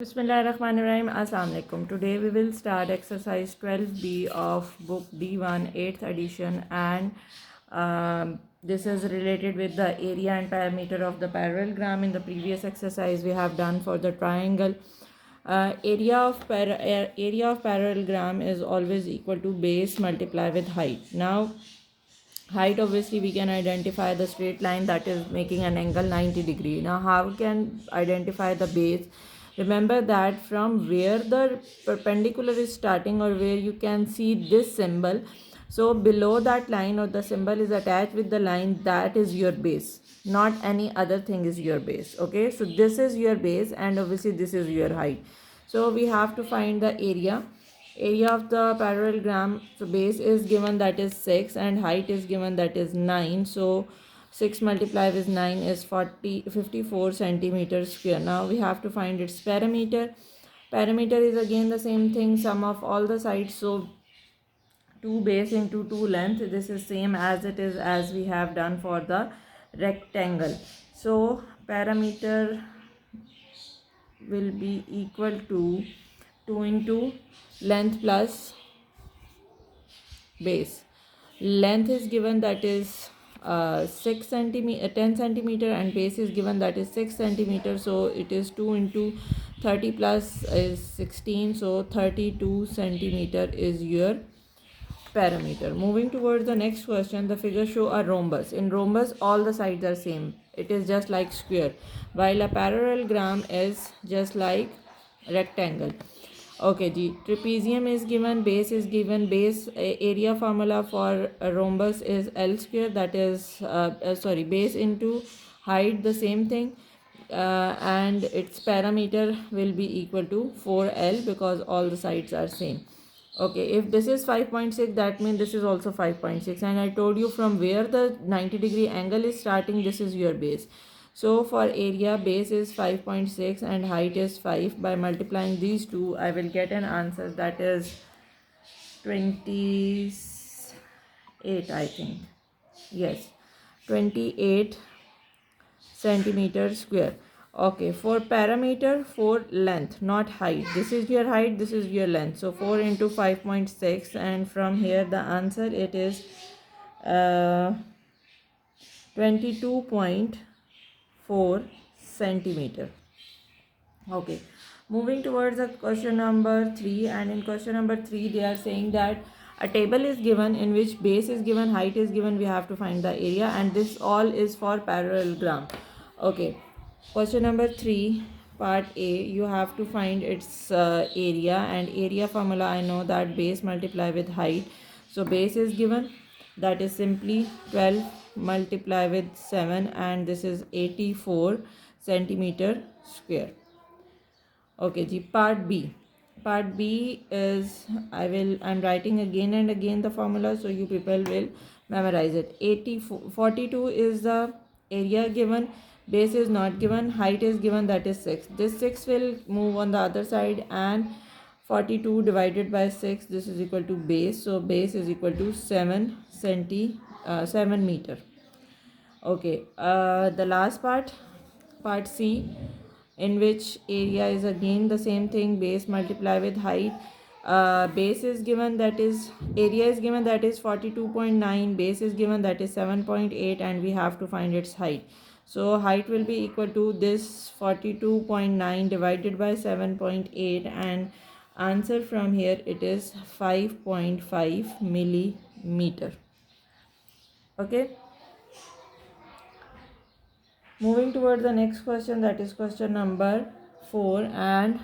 Bismillahirrahmanirrahim. Assalamu alaikum. Today we will start exercise 12B of book D1 8th edition, and this is related with the area and perimeter of the parallelogram. In the previous exercise we have done for the triangle. Area of parallelogram is always equal to base multiplied with height. Now height, obviously we can identify the straight line that is making an angle 90 degree. Now how can identify the base? Remember that from where the perpendicular is starting or where you can see this symbol, so below that line or the symbol is attached with the line, that is your base, not any other thing is your base. Okay, so this is your base and obviously this is your height. So we have to find the area of the parallelogram. So base is given, that is 6, and height is given, that is 9. So 6 multiplied with 9 is 54 centimeters square. Now we have to find its perimeter. Perimeter is again the same thing, sum of all the sides. So 2 base into 2 length, this is same as it is as we have done for the rectangle. So perimeter will be equal to 2 into length plus base. Length is given, that is 10 centimeter, and base is given, that is 6 centimeter. So it is 2 into 30 plus is 16. So 32 centimeter is your perimeter. Moving towards the next question, the figures show a rhombus. In rhombus all the sides are same, it is just like square, while a parallelogram is just like rectangle. Okay ji, trapezium is given, base is given. Base area formula for a rhombus is L square, that is base into height, the same thing, and its perimeter will be equal to 4L because all the sides are same. Okay, if this is 5.6, that means this is also 5.6, and I told you from where the 90 degree angle is starting, this is your base. So for area, base is 5.6 and height is 5. By multiplying these two, I will get an answer, that is 28, I think. Yes, 28 centimeters square. Okay, for parameter, for length, not height. This is your height, this is your length. So 4 into 5.6, and from here the answer, it is 22.4 centimeter. Okay, moving towards the question number 3, and in question number 3 they are saying that a table is given in which base is given, height is given, we have to find the area, and this all is for parallelogram. Okay, question number 3, part A, you have to find its area, and area formula, I know that base multiply with height. So base is given, that is simply 12 multiply with 7, and this is 84 centimeter square. Okay ji, part B. Part B is, I'm writing again and again the formula, so you people will memorize it. 42 is the area given, base is not given, height is given, that is 6. This 6 will move on the other side, and 42 divided by 6, this is equal to base. So base is equal to 7 meter. Okay, the last part, part C, in which area is again the same thing, base multiply with height. Base is given, that is area is given, that is 42.9, base is given, that is 7.8, and we have to find its height. So height will be equal to this 42.9 divided by 7.8, and answer from here, it is 5.5 millimeter. Okay, moving towards the next question, that is question number 4, and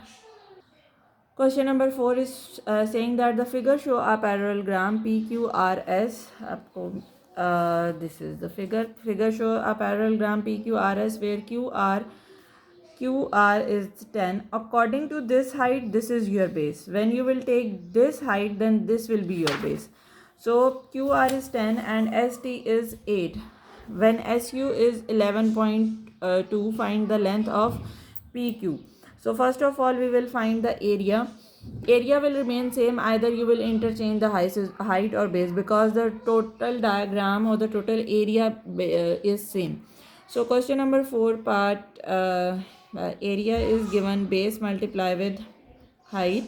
question number 4 is saying that the figure show a parallelogram PQRS. This is the figure show a parallelogram PQRS where QR is 10. According to this height, this is your base. When you will take this height, then this will be your base. So QR is 10 and ST is 8. When SU is 11.2, find the length of PQ. So first of all, we will find the area. Area will remain same, either you will interchange the height or base, because the total diagram or the total area is same. So question number 4, part area is given, base multiply with height.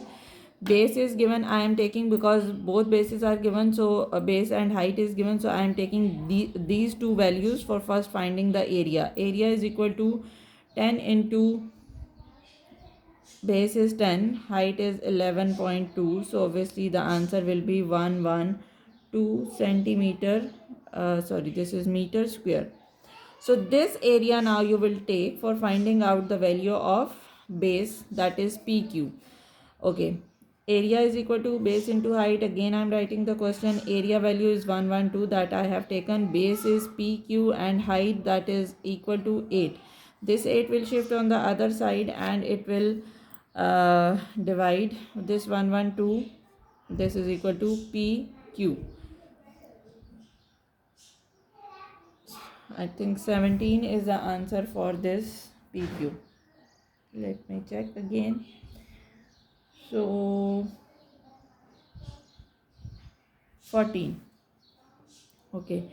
Base is given, I am taking, because both bases are given, so base and height is given, so I am taking these two values for first finding the area. Area is equal to 10 into base is 10, height is 11.2, so obviously the answer will be 112 centimeter, sorry, this is meter square. So this area now you will take for finding out the value of base, that is PQ. Okay, area is equal to base into height. Again I am writing the question. Area value is 112 that I have taken. Base is PQ and height, that is equal to 8. This 8 will shift on the other side and it will divide this 112. This is equal to PQ. I think 17 is the answer for this PQ. Let me check again. So 14. Okay,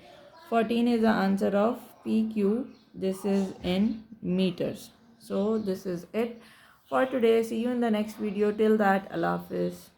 14 is the answer of PQ. This is in meters. So this is it for today. See you in the next video. Till that, Allah Hafiz.